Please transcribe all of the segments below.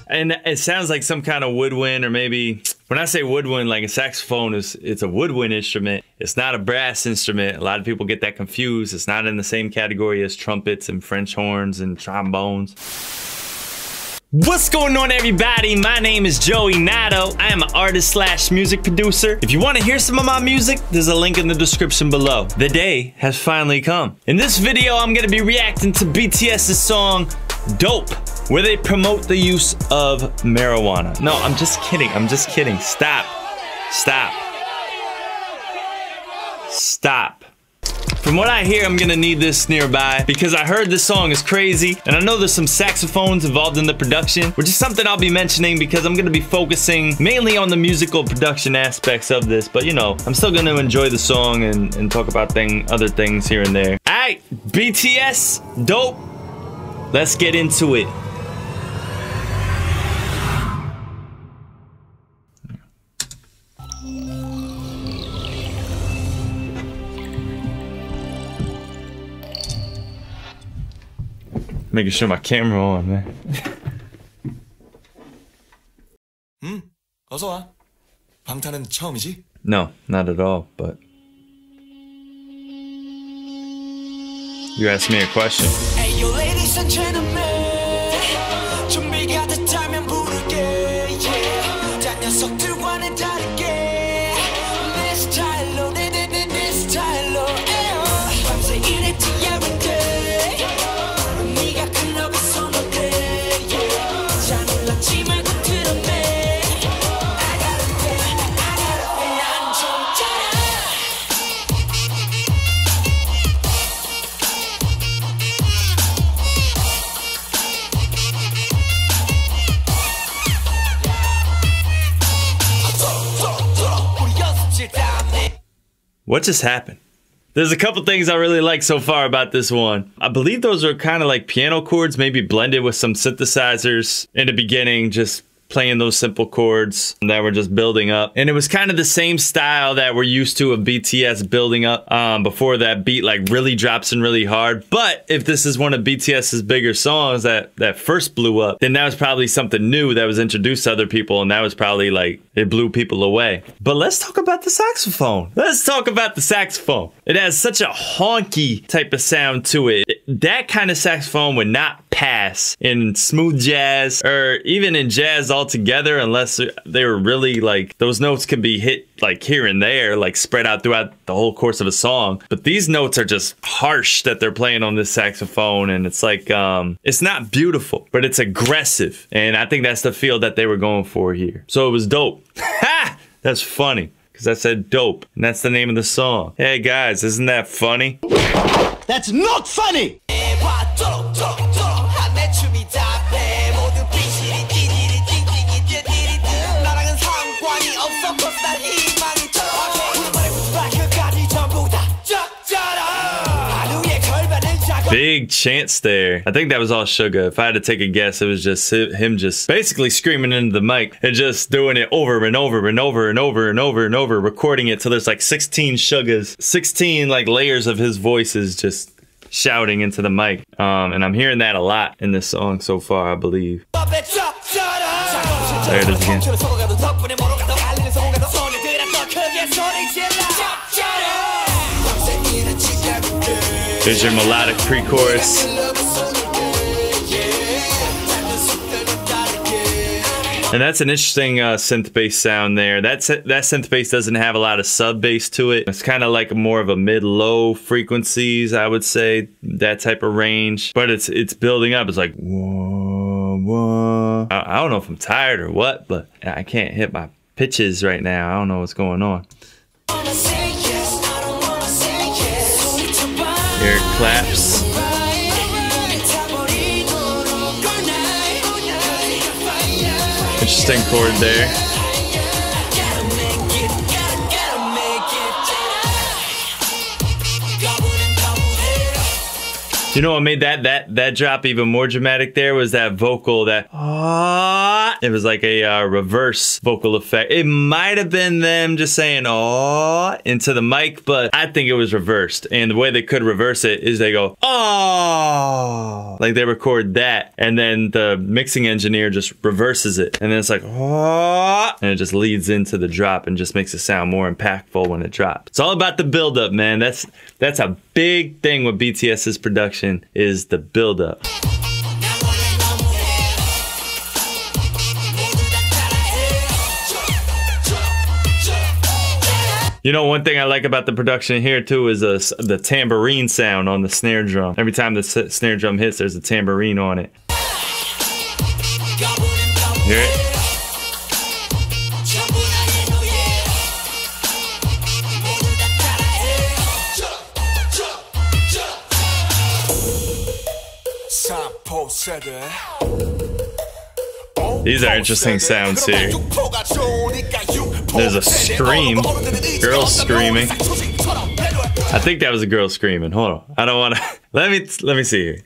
And it sounds like some kind of woodwind, or maybe when I say woodwind, like a saxophone it's a woodwind instrument. It's not a brass instrument. A lot of people get that confused. It's not in the same category as trumpets and French horns and trombones. What's going on, everybody? My name is Joey Nato. I am an artist slash music producer. If you want to hear some of my music, there's a link in the description below. The day has finally come. In this video, I'm gonna be reacting to BTS's song, Dope, where they promote the use of marijuana. No, I'm just kidding. I'm just kidding. Stop. Stop. Stop. From what I hear, I'm gonna need this nearby because I heard this song is crazy, and I know there's some saxophones involved in the production, which is something I'll be mentioning because I'm gonna be focusing mainly on the musical production aspects of this, but you know, I'm still gonna enjoy the song and talk about other things here and there. Alright, BTS, Dope. Let's get into it. Making sure my camera on, man. 어서 와. 방탄은 처음이지? No, not at all, but you asked me a question. Hey, yo, ladies and gentlemen, 준비가 됐다면 부를게, yeah. 다 녀석들과는 다르게, 내 스타일로, 내 스타일로, 밤새 일했지 every day. 네가 클럽에서 놀래, yeah. 잘 몰랐지 말고 들었네. I got a feeling, 난 좀 잘해. What just happened? There's a couple things I really like so far about this one. I believe those are kind of like piano chords, maybe blended with some synthesizers in the beginning, just playing those simple chords that were just building up. And it was kind of the same style that we're used to of BTS building up before that beat like really drops in really hard. But if this is one of BTS's bigger songs that first blew up, then that was probably something new that was introduced to other people, and that was probably like, it blew people away. But let's talk about the saxophone. Let's talk about the saxophone. It has such a honky type of sound to it. That kind of saxophone would not pass in smooth jazz or even in jazz altogether unless they were really like, those notes can be hit like here and there, like spread out throughout the whole course of a song. But these notes are just harsh that they're playing on this saxophone, and it's like, it's not beautiful, but it's aggressive. And I think that's the feel that they were going for here. So it was dope. Ha! That's funny, because I said dope, and that's the name of the song. Hey guys, isn't that funny? That's not funny! Big chants there. I think that was all Suga. If I had to take a guess, it was just him just basically screaming into the mic and just doing it over and over and over and over and over and over, recording it till there's like 16 Sugas, 16 like layers of his voices just shouting into the mic. And I'm hearing that a lot in this song so far, I believe. There it is again. There's your melodic pre-chorus. And that's an interesting synth bass sound there. That synth bass doesn't have a lot of sub bass to it. It's kind of like more of a mid-low frequencies, I would say, that type of range. But it's building up. It's like, whoa, whoa. I don't know if I'm tired or what, but I can't hit my pitches right now. I don't know what's going on. Here it claps. Interesting chord there. You know what made that drop even more dramatic there was that vocal, that it was like a reverse vocal effect. It might have been them just saying "oh" into the mic, but I think it was reversed. And the way they could reverse it is they go "oh," like they record that, and then the mixing engineer just reverses it, and then it's like "oh," and it just leads into the drop and just makes it sound more impactful when it drops. It's all about the build-up, man. That's a big thing with BTS's production, is the build-up. You know, one thing I like about the production here too is the tambourine sound on the snare drum. Every time the snare drum hits, there's a tambourine on it. Hear it? These are interesting sounds here. There's a scream. Girl screaming. I think that was a girl screaming. Hold on. I don't want to. Let me see here.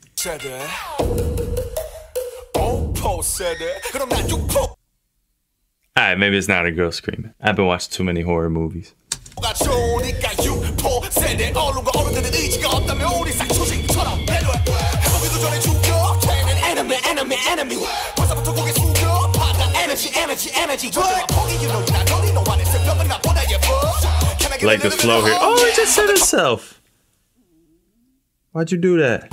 Alright, maybe it's not a girl screaming. I've been watching too many horror movies. Like this flow here. Oh, it just said itself. Why'd you do that?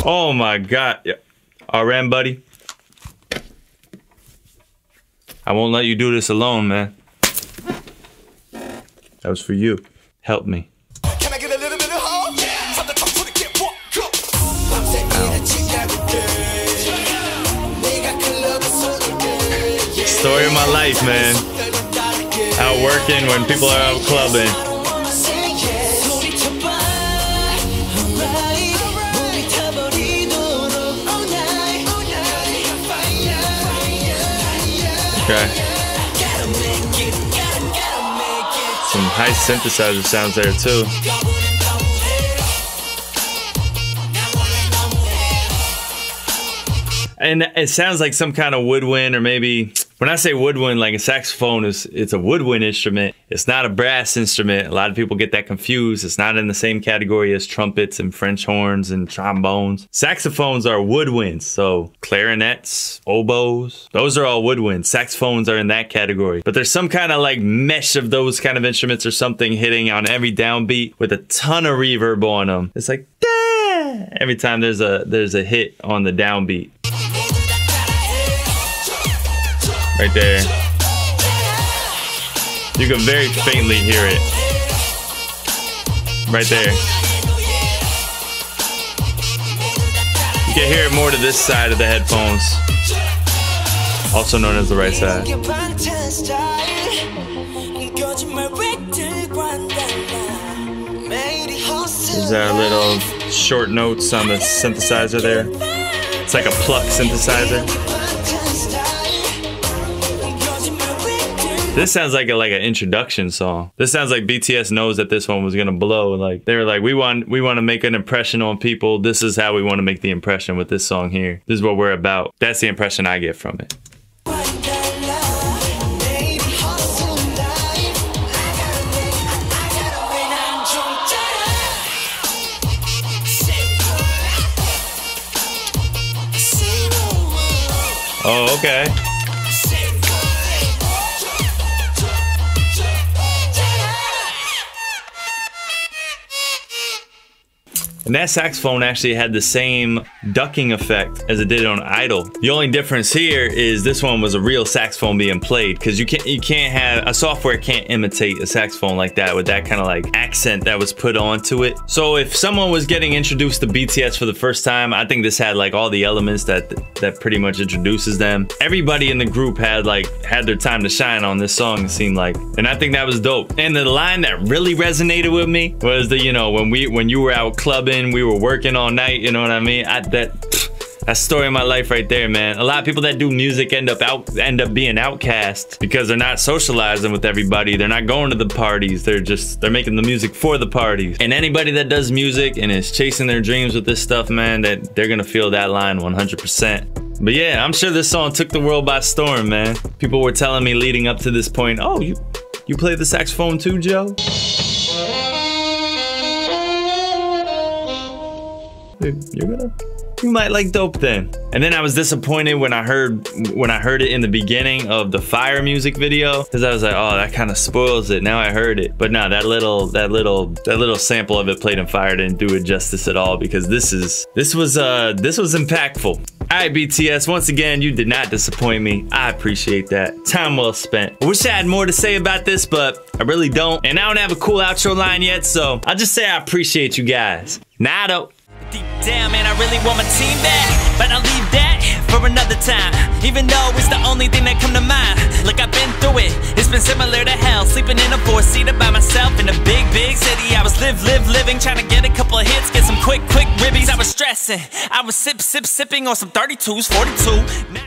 Oh my God. RM, buddy. I won't let you do this alone, man. That was for you. Help me. Can I get a little bit of hope? Story of my life, man. Out working when people are out clubbing. Okay. Some high synthesizer sounds there too. And it sounds like some kind of woodwind, or maybe when I say woodwind, like a saxophone it's a woodwind instrument. It's not a brass instrument. A lot of people get that confused. It's not in the same category as trumpets and French horns and trombones. Saxophones are woodwinds, so clarinets, oboes, those are all woodwinds. Saxophones are in that category. But there's some kind of like mesh of those kind of instruments or something hitting on every downbeat with a ton of reverb on them. It's like, dah! Every time there's a hit on the downbeat. Right there. You can very faintly hear it. Right there. You can hear it more to this side of the headphones. Also known as the right side. These are little short notes on the synthesizer there. It's like a pluck synthesizer. This sounds like an introduction song. This sounds like BTS knows that this one was gonna blow. Like they were like, we want to make an impression on people. This is how we want to make the impression with this song here. This is what we're about. That's the impression I get from it. Oh, okay. And that saxophone actually had the same ducking effect as it did on Idol. The only difference here is this one was a real saxophone being played, because you can't have a software can't imitate a saxophone like that with that kind of like accent that was put onto it. So if someone was getting introduced to BTS for the first time, I think this had like all the elements that pretty much introduces them. Everybody in the group had their time to shine on this song, it seemed like, and I think that was dope. And the line that really resonated with me was the, you know, when you were out clubbing, we were working all night, you know what I mean? That's the story of my life right there, man. A lot of people that do music end up being outcast because they're not socializing with everybody. They're not going to the parties. They're making the music for the parties. And anybody that does music and is chasing their dreams with this stuff, man, that they're gonna feel that line 100%. But yeah, I'm sure this song took the world by storm, man. People were telling me leading up to this point, oh, you play the saxophone too, Joe? You might like dope then. And then I was disappointed when I heard it in the beginning of the Fire music video, because I was like, oh, that kind of spoils it. Now I heard it. But no, that little sample of it played in Fire didn't do it justice at all, because this was impactful. All right, BTS, once again, you did not disappoint me. I appreciate that. Time well spent. I wish I had more to say about this, but I really don't. And I don't have a cool outro line yet, so I'll just say I appreciate you guys. Nado. Deep down, man, I really want my team back, but I'll leave that for another time, even though it's the only thing that come to mind. Look, I've been through it, it's been similar to hell, sleeping in a four-seater by myself in a big city. I was living, trying to get a couple of hits, get some quick ribbies. I was stressing, I was sipping on some 32s, 42.